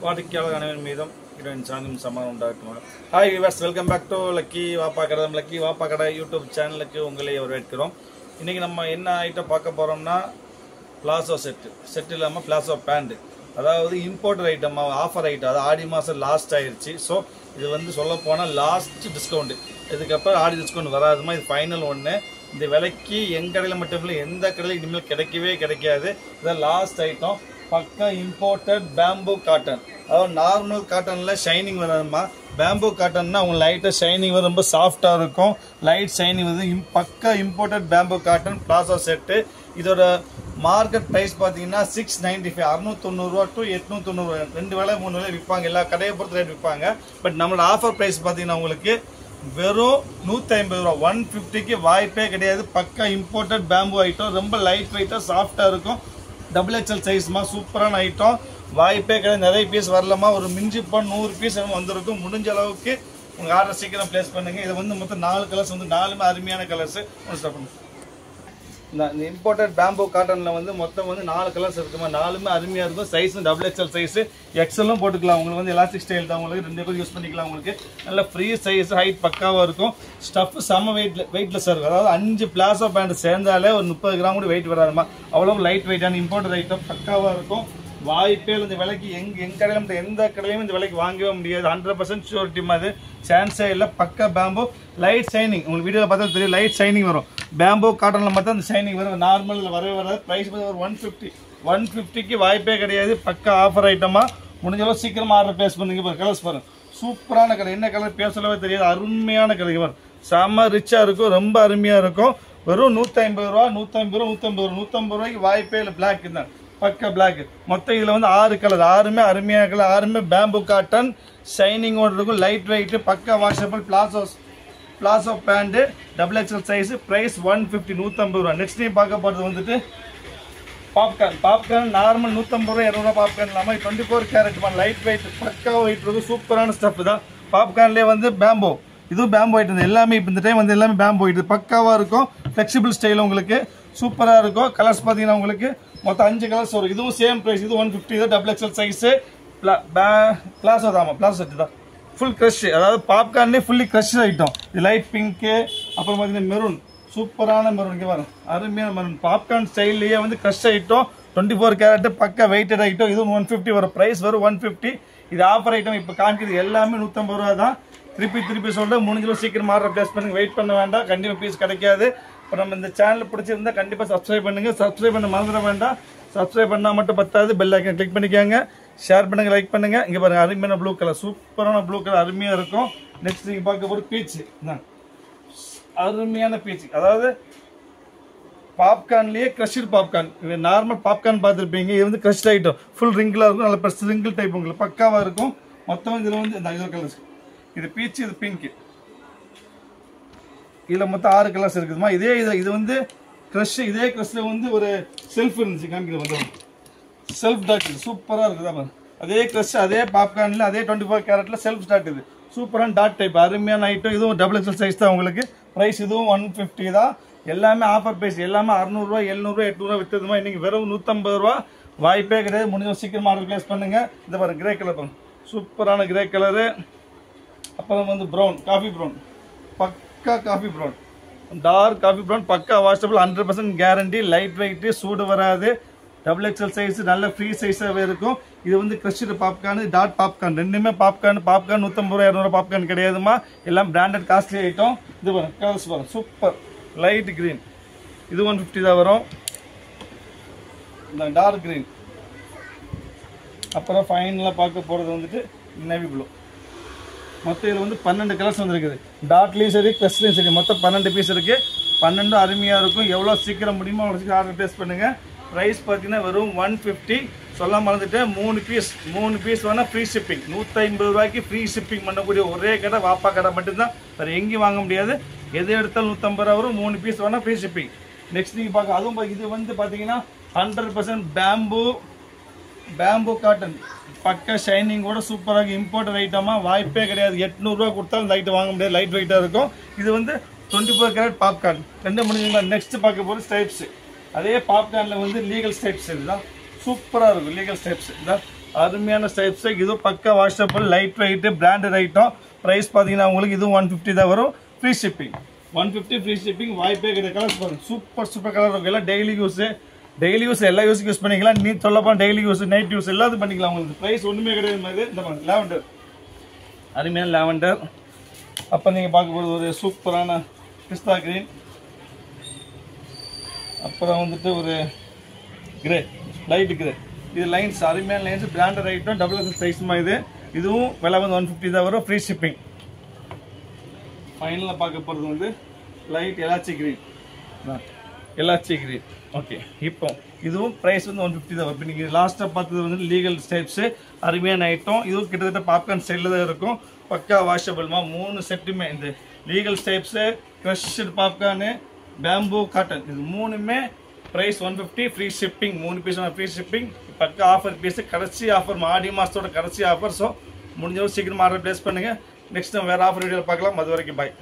வாடிக்கையாளர் அனைவரின் மீதும் இறைவன் சாந்தியும் சமாதானம் உண்டாகட்டும். Hi viewers, welcome back to lucky வாப்பா கடை. லக்கி வாப்பா கடை யூடியூப் சேனலுக்கு உங்களை வரவேற்கிறோம். இன்றைக்கி நம்ம என்ன ஐட்டம் பார்க்க போகிறோம்னா பிளாசோ செட் இல்லாமல் பிளாசோ பேண்ட், அதாவது இம்போர்ட்டட் ஐட்டம், ஆஃபர் ஐட்டம். அது ஆடி மாதம் லாஸ்ட் ஆயிடுச்சு. ஸோ இது வந்து சொல்ல போனால் லாஸ்ட் டிஸ்கவுண்ட்டு. இதுக்கப்புறம் ஆடி டிஸ்கவுண்ட் வராதுமா, இது ஃபைனல் ஒன்று. இந்த விலைக்கு எங்கள் கடையில் மட்டும் இல்லை, எந்த கடையில் இனிமேல் கிடைக்கவே கிடைக்காது. இதான் லாஸ்ட் ஐட்டம். பக்கா இம்போர்ட்டட் பேம்பூ காட்டன். அதாவது நார்மல் காட்டனில் ஷைனிங் வராதுமா, பேம்பூ காட்டன்னா அவங்க லைட்டாக ஷைனிங் வரும், ரொம்ப சாஃப்டாக இருக்கும், லைட் ஷைனிங் வருது. பக்கா imported bamboo cotton palazzo set. இதோட மார்க்கெட் ப்ரைஸ் பார்த்தீங்கன்னா 695, 690 டு 890, 2 வேலை 3 வேலை விற்பாங்க. எல்லா கடையை பொறுத்த ரேட் விற்பாங்க. பட் நம்மளோட ஆஃபர் ப்ரைஸ் பார்த்தீங்கன்னா உங்களுக்கு வெறும் 150 ரூபா. 150க்கு வாய்ப்பே கிடையாது. பக்கா இம்போர்ட்டட் பேம்பூ ஐட்டம், ரொம்ப லைட் வெயிட்டாக சாஃப்டாக இருக்கும். XXL சைஸ்மா, சூப்பரான ஐட்டம். வாய்ப்பே கிடையாது. நிறைய பீஸ் வரலாமா, ஒரு மிஞ்சி போன 100 பீஸ் வந்திருக்கும். முடிஞ்ச அளவுக்கு உங்கள் ஆர்டர் சீக்கிரம் ப்ளேஸ் பண்ணுங்கள். இது வந்து மொத்தம் 4 கலர்ஸ் வந்து 4மே அருமையான கலர்ஸ். இந்த இம்போர்ட்டட் பேம்பூ காட்டனில் வந்து மொத்தம் வந்து 4 கலர்ஸ் இருக்குமா, 4மே அருமையாக இருக்கும். சைஸும் XXL சைஸு, எக்ஸலும் போட்டுக்கலாம். உங்களுக்கு வந்து எலாஸ்டிக் ஸ்டைல் தான், உங்களுக்கு 2 பேர் யூஸ் பண்ணிக்கலாம். உங்களுக்கு நல்ல ஃப்ரீ சைஸ், ஹைட் பக்காவாக இருக்கும். ஸ்டஃப் செம்ம வெயிட்லெஸ்ஸாக இருக்கும். அதாவது 5 பிளாசோ பேண்ட் சேர்ந்தாலே ஒரு 30 கிராம் கூட வெயிட் வராதுமா, அவ்வளோ லைட் வெயிட்டான இம்போர்ட்டட் ஐட்டம் பக்காவாக இருக்கும். வாய்ப்பே இந்த விலைக்கு எங்கள் கடையில் எந்த கடையிலையும் இந்த விலைக்கு வாங்கவே முடியாது. 100% ஷூரிட்டி மாதிரி, சான்ஸே இல்லை. பக்கா பேம்பூ, லைட் ஷைனிங். உங்களுக்கு வீடியோவில் பார்த்தா தெரியும், லைட் ஷைனிங் வரும். பேம்பூ காட்டனில் மட்டும் அந்த ஷைனிங் வரும். நார்மலில் வரவே வராது. ப்ரைஸ் வந்து ஒரு 150க்கு வாய்ப்பே கிடையாது. பக்கா ஆஃபர் ஐட்டமாக முடிஞ்சளவு சீக்கிரமாக ஆர்டர் ப்ளேஸ் பண்ணுங்க. கலர்ஸ் பாருங்க, சூப்பரான கலர். என்ன கலர் பேர் சொல்லவே தெரியாது, அருமையான கலர் வரும். செம்ம ரிச்சாக இருக்கும், ரொம்ப அருமையாக இருக்கும். வெறும் 150 ரூபா, 150 ரூபாய்க்கு வாய்ப்பே இல்லை. பிளாக் தான், பக்கா பிளாக். மொத்தம் இதில் வந்து 6 கலர், 6மே அருமையான கலர், 6மே பேம்பூ காட்டன் ஷைனிங்கோடு இருக்கும். லைட் வெயிட்டு, பக்கா washable palazzo pant, XXL size. Price 150, 150 ரூபா. நெக்ஸ்ட் டைம் பார்க்க போகிறது வந்துட்டு பாப்கார்ன். நார்மல் 150 ரூபா, 200 ரூபா பாப்கார்ன் இல்லாமல் 24 கேரட் லைட் வெயிட், பக்கா வெயிட் இருக்கும். சூப்பரான ஸ்டஃப் தான். பாப்கார்ன்லேயே வந்து பேம்போ, இதுவும் பேம்போ ஐட்டம் எல்லாமே. இப்போ இந்த டைம் வந்து எல்லாமே பேம்போ ஐட்டம் பக்காவாக இருக்கும். ஃப்ளெக்சிபிள் ஸ்டைல், உங்களுக்கு சூப்பராக இருக்கும். கலர்ஸ் பார்த்தீங்கன்னா உங்களுக்கு மொத்தம் 5 கலர்ஸ் வரும். இதுவும் சேம் ப்ரைஸ், இது 150 தான். XXL size. பிளாசோ தாமா, பிளாசோ செட்டு தான். ஃபுல் க்ரஷ், அதாவது பாப்கார்ன்லேயே ஃபுல்லி க்ரஷ் ஐட்டம். இது லைட் பிங்க்கு, அப்புறம் பார்த்தீங்கன்னா மெரூன், சூப்பரான மெரூன். இங்கே வரும், அருமையான மெரூன். பாப்கார்ன் ஸ்டைல்லையே வந்து க்ரஷ் ஐட்டம், 24 கேரட், பக்கா வெயிட்டட் ஐட்டம். இதுவும் 150 வரும். ப்ரைஸ் வரும் 150. இது ஆஃபர் ஐட்டம். இப்போ காமிக்கிறது எல்லாமே 150 ரூபா தான். திருப்பி சொல்கிறேன், முடிஞ்சளவு சீக்கிரம் ஆர்டர் ப்ளேஸ் பண்ணுங்க. வெயிட் பண்ண வேண்டாம், கண்டிப்பாக பீஸ் கிடைக்காது. இப்போ நம்ம இந்த சேனல் பிடிச்சிருந்தா கண்டிப்பாக சப்ஸ்கிரைப் பண்ணுங்கள். சப்ஸ்கிரைப் பண்ண மறந்துட வேண்டாம். சப்ஸ்கிரைப் பண்ணால் மட்டும் பத்தாது, பெல் ஐக்கன் கிளிக் பண்ணிக்கோங்க. ஷேர் பண்ணுங்கள், லைக் பண்ணுங்கள். இங்கே பாருங்கள், அருமையான ப்ளூ கலர், சூப்பரான ப்ளூ கலர், அருமையாக இருக்கும். நெக்ஸ்ட் நீங்கள் பார்க்க போகிற பீச்சு தான், அருமையான பீச்சு. அதாவது பாப்கார்ன்லேயே க்ரஷ்டு பாப்கார்ன். இது நார்மல் பாப்கார்ன் பார்த்துருப்பீங்க, இது வந்து க்ரஷ்ட் ஐட்டம். ஃபுல் ரிங்கிளாக இருக்கும், நல்ல ப்ளஸ் ரிங்கிள் டைப் உங்களுக்கு பக்காவாக இருக்கும். மொத்தம் இதில் வந்து இந்த இது கலர்ஸ், இது பீச்சு, இது பிங்க்கு. இதில் மொத்தம் 6 கலர்ஸ் இருக்குதுமா. இது வந்து க்ரஷ். இதே க்ரஷ்ல வந்து ஒரு செல்ஃப் இருந்துச்சு, காமிக்கிறது வந்து செல்ஃப் டாட். இது சூப்பராக இருக்குதா பாரு. அதே க்ரஷ், அதே பாப்கார்னில், அதே 24 கேரட்டில் செல்ஃப் டாட். இது சூப்பரான டாட் டைப், அருமையான ஐட்டம். இதுவும் XXL சைஸ் தான் உங்களுக்கு. ப்ரைஸ் இதுவும் 150 தான். எல்லாமே ஆஃபர் ப்ரைஸ். எல்லாமே 600 ரூபா, 700 ரூபா, 800 ரூபா விற்றுதுமா. இன்றைக்கி வெறும் 150 ரூபா. வாய்ப்பே கிடையாது. முடிஞ்ச சீக்கிரம் ஆர்டர் ப்ளேஸ் பண்ணுங்கள். இந்த பாரு, கிரே கலர் பாருங்க, சூப்பரான கிரே கலரு. அப்புறம் வந்து ப்ரௌன், காஃபி ப்ரௌன், பக்கா coffee brown, dark coffee brown, பக்கா வாஷபிள், 100% கேரண்டி. லைட் வெயிட்டு, சூடு வராது. XXL சைஸ், நல்ல ஃப்ரீ சைஸாகவே இருக்கும். இது வந்து க்ரஷ்டு பாப்கார்னு, டாட் பாப்கார்ன், ரெண்டுமே பாப்கார்ன். 150 ரூபா, 200 ரூபா பாப்கார்ன் கிடையாதுமா. எல்லாம் பிராண்டட் காஸ்ட்லி ஐட்டம். இது பாருங்க, கலர்ஸ் பாருங்க, சூப்பர் லைட் க்ரீன், இது 150 தான் வரும். இந்த டார்க் க்ரீன். அப்புறம் ஃபைனலாக பார்க்க போகிறது வந்துட்டு நேவி ப்ளூ. மொத்தம் இதில் வந்து 12 கலர்ஸ் வந்துருக்குது. டாட்லேயும் சரி, க்ரஷ்லேயும் சரி, மொத்தம் 12 பீஸ் இருக்குது. 12 அருமையாக இருக்கும். எவ்வளோ சீக்கிரம் முடியுமோ அவ்வளோ சீக்கிரம் ஆர்டர் ப்ளேஸ் பண்ணுங்கள். ப்ரைஸ் பார்த்தீங்கன்னா வெறும் 150. சொல்ல மறந்துட்டேன், 3 பீஸ் வேணால் ஃப்ரீ ஷிப்பிங். 150 ரூபாய்க்கு ஃப்ரீ ஷிப்பிங் பண்ணக்கூடிய ஒரே கடை வாப்பா கடை மட்டும்தான். வேறு எங்கேயும் வாங்க முடியாது. எது எடுத்தாலும் 150 ரூபா வரும். 3 பீஸ் வேணால் ஃப்ரீ ஷிப்பிங். நெக்ஸ்ட் நீங்கள் பார்க்க, அதுவும் இது வந்து பார்த்தீங்கன்னா 100% பேம்பூ காட்டன், பக்கா ஷைனிங்கோட சூப்பராக இம்போர்ட்டட் ஐட்டமாக. வாய்ப்பே கிடையாது. 800 ரூபா கொடுத்தாலும் இந்த ஐட்டம் வாங்க முடியாது. லைட் வெயிட்டாக இருக்கும். இது வந்து 24 கேரட் பாப்கார்ன். 2 முடிஞ்சுங்களா. நெக்ஸ்ட் பார்க்க போகிற ஸ்டைப்ஸு. அதே பாப்கார்னில் வந்து லீகல் ஸ்டைப்ஸ் இதுதான், சூப்பராக இருக்கும். லீகல் ஸ்டைப்ஸ் இதுதான், அருமையான ஸ்டைப்ஸ். இது பக்கா washable, light weight, branded item. Price பார்த்தீங்கன்னா உங்களுக்கு இது 150 தான் வரும். Free shipping. 150 free shipping. வாய்ப்பே கிடையாது. கலர்ஸ் பாருங்க, சூப்பர் கலர் இருக்கும். எல்லாம் டெய்லி யூஸ் எல்லா யூஸுக்கு யூஸ் பண்ணிக்கலாம். நீ சொல்லப்போ டெய்லி யூஸ், நைட் யூஸ் எல்லாத்தையும் பண்ணிக்கலாம். உங்களுக்கு ப்ரைஸ் ஒன்றுமே கிடையாது. மாதிரி இந்த பாருங்க, லாவெண்டர், அருமையான லாவெண்டர். அப்போ நீங்கள் பார்க்க போகிறது ஒரு சூப்பரான பிஸ்தா கிரீன். அப்புறம் வந்துட்டு ஒரு கிரே, லைட் கிரே. இது லைன்ஸ், அருமையான lines, branded item, double XL சைஸ்மா. இதுவும் விலை வந்து 150 தான் வரும். Free shipping. ஃபைனலாக பார்க்க போகிறது வந்து லைட் எலாச்சி கிரீன். ஓகே, இப்போ இதுவும் ப்ரைஸ் வந்து 150 தான் வரும். இப்போ நீங்கள் லாஸ்ட்டாக பார்த்தது வந்து லீகல் ஸ்டைப்ஸு, அருமையான ஐட்டம். இதுவும் கிட்டத்தட்ட பாப்கார்ன் ஸ்டைலில் தான் இருக்கும். பக்கா வாஷபிள்மா. 3 செட்டுமே இந்த லீகல் stripes, crushed popcorn, bamboo cotton, இது 3மே price 150 free shipping. 3 piece free shipping. பக்கா ஆஃபர் பீஸு, கடைசி ஆஃபர், ஆடி மாதத்தோட கடைசி ஆஃபர். ஸோ முடிஞ்சவரை சீக்கிரமாக ஆர்டர் ப்ளேஸ் பண்ணுங்கள். நெக்ஸ்ட் நம்ம வேறு ஆஃபர் வீடியோவில் பார்க்கலாம். அது வரைக்கும் பாய்.